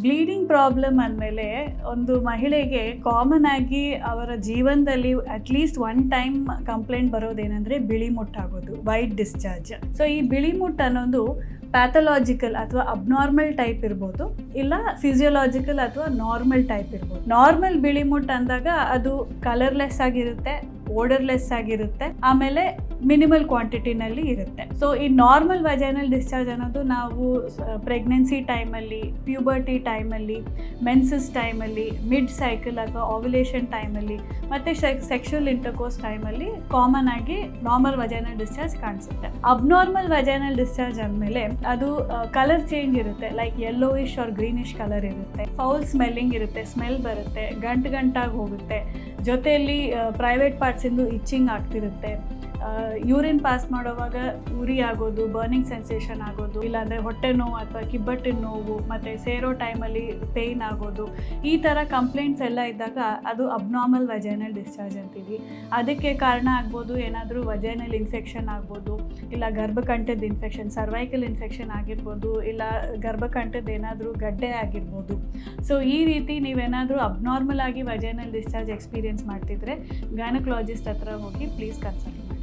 Bleeding problem ಅಂದಮೇಲೆ ಒಂದು ಮಹಿಳೆಗೆ ಕಾಮನ್ ಆಗಿ ಅವರ ಜೀವನದಲ್ಲಿ ಅಟ್ಲೀಸ್ಟ್ ಒನ್ ಟೈಮ್ ಕಂಪ್ಲೇಂಟ್ ಬರೋದೇನೆಂದರೆ ಬಿಳಿ ಮುಟ್ಟಾಗೋದು, ವೈಟ್ ಡಿಸ್ಚಾರ್ಜ್. ಸೊ ಈ ಬಿಳಿ ಮುಟ್ಟು ಅನ್ನೋದು ಪ್ಯಾಥಲಾಜಿಕಲ್ ಅಥವಾ ಅಬ್ನಾರ್ಮಲ್ ಟೈಪ್ ಇರ್ಬೋದು, ಇಲ್ಲ ಫಿಸಿಯೋಲಾಜಿಕಲ್ ಅಥವಾ ನಾರ್ಮಲ್ ಟೈಪ್ ಇರ್ಬೋದು. ನಾರ್ಮಲ್ ಬಿಳಿ ಮುಟ್ಟು ಅಂದಾಗ ಅದು ಕಲರ್ಲೆಸ್ ಆಗಿರುತ್ತೆ, ಓಡರ್ಲೆಸ್ ಆಗಿರುತ್ತೆ, ಆಮೇಲೆ ಮಿನಿಮಲ್ ಕ್ವಾಂಟಿಟಿನಲ್ಲಿ ಇರುತ್ತೆ. ಸೊ ಈ ನಾರ್ಮಲ್ ವಜೈನಲ್ ಡಿಸ್ಚಾರ್ಜ್ ಅನ್ನೋದು ನಾವು ಪ್ರೆಗ್ನೆನ್ಸಿ ಟೈಮಲ್ಲಿ, ಪ್ಯೂಬರ್ಟಿ ಟೈಮಲ್ಲಿ, ಮೆನ್ಸಸ್ ಟೈಮಲ್ಲಿ, ಮಿಡ್ ಸೈಕಲ್ ಅಥವಾ ಓವ್ಯುಲೇಷನ್ ಟೈಮಲ್ಲಿ ಮತ್ತು ಸೆಕ್ಷುವಲ್ ಇಂಟರ್ಕೋರ್ಸ್ ಟೈಮಲ್ಲಿ ಕಾಮನ್ ಆಗಿ ನಾರ್ಮಲ್ ವಜೈನಲ್ ಡಿಸ್ಚಾರ್ಜ್ ಕಾಣಿಸುತ್ತೆ. ಅಬ್ನಾರ್ಮಲ್ ವಜೈನಲ್ ಡಿಸ್ಚಾರ್ಜ್ ಅಂದಮೇಲೆ ಅದು ಕಲರ್ ಚೇಂಜ್ ಇರುತ್ತೆ, like yellowish or greenish colour ಇರುತ್ತೆ, ಫೌಲ್ ಸ್ಮೆಲ್ಲಿಂಗ್ ಇರುತ್ತೆ, ಸ್ಮೆಲ್ ಬರುತ್ತೆ, ಗಂಟಾಗಿ ಹೋಗುತ್ತೆ, ಜೊತೆಯಲ್ಲಿ ಪ್ರೈವೇಟ್ ಪಾರ್ಟ್ಸಿಂದು ಇಚ್ಚಿಂಗ್ ಆಗ್ತಿರುತ್ತೆ, ಯೂರಿನ್ ಪಾಸ್ ಮಾಡೋವಾಗ ಉರಿ ಆಗೋದು, ಬರ್ನಿಂಗ್ ಸೆನ್ಸೇಷನ್ ಆಗೋದು, ಇಲ್ಲಾಂದರೆ ಹೊಟ್ಟೆ ನೋವು ಅಥವಾ ಕಿಬ್ಬಟ್ಟಿನ ನೋವು, ಮತ್ತು ಸೇರೋ ಟೈಮಲ್ಲಿ ಪೇಯ್ನ್ ಆಗೋದು, ಈ ಥರ ಕಂಪ್ಲೇಂಟ್ಸ್ ಎಲ್ಲ ಇದ್ದಾಗ ಅದು ಅಬ್ನಾರ್ಮಲ್ ವಜೈನಲ್ ಡಿಸ್ಚಾರ್ಜ್ ಅಂತೀವಿ. ಅದಕ್ಕೆ ಕಾರಣ ಆಗ್ಬೋದು ಏನಾದರೂ ವಜೈನಲ್ ಇನ್ಫೆಕ್ಷನ್ ಆಗ್ಬೋದು, ಇಲ್ಲ ಗರ್ಭಕಂಠದ ಇನ್ಫೆಕ್ಷನ್, ಸರ್ವೈಕಲ್ ಇನ್ಫೆಕ್ಷನ್ ಆಗಿರ್ಬೋದು, ಇಲ್ಲ ಗರ್ಭಕಂಠದ ಏನಾದರೂ ಗಡ್ಡೆ ಆಗಿರ್ಬೋದು. ಸೊ ಈ ರೀತಿ ನೀವೇನಾದರೂ ಅಬ್ನಾರ್ಮಲ್ ಆಗಿ ವಜೈನಲ್ ಡಿಸ್ಚಾರ್ಜ್ ಎಕ್ಸ್ಪೀರಿಯನ್ಸ್ ಮಾಡ್ತಿದ್ರೆ ಗೈನಕಾಲಜಿಸ್ಟ್ ಹತ್ರ ಹೋಗಿ ಪ್ಲೀಸ್ ಕನ್ಸಲ್ಟ್ ಮಾಡಿ.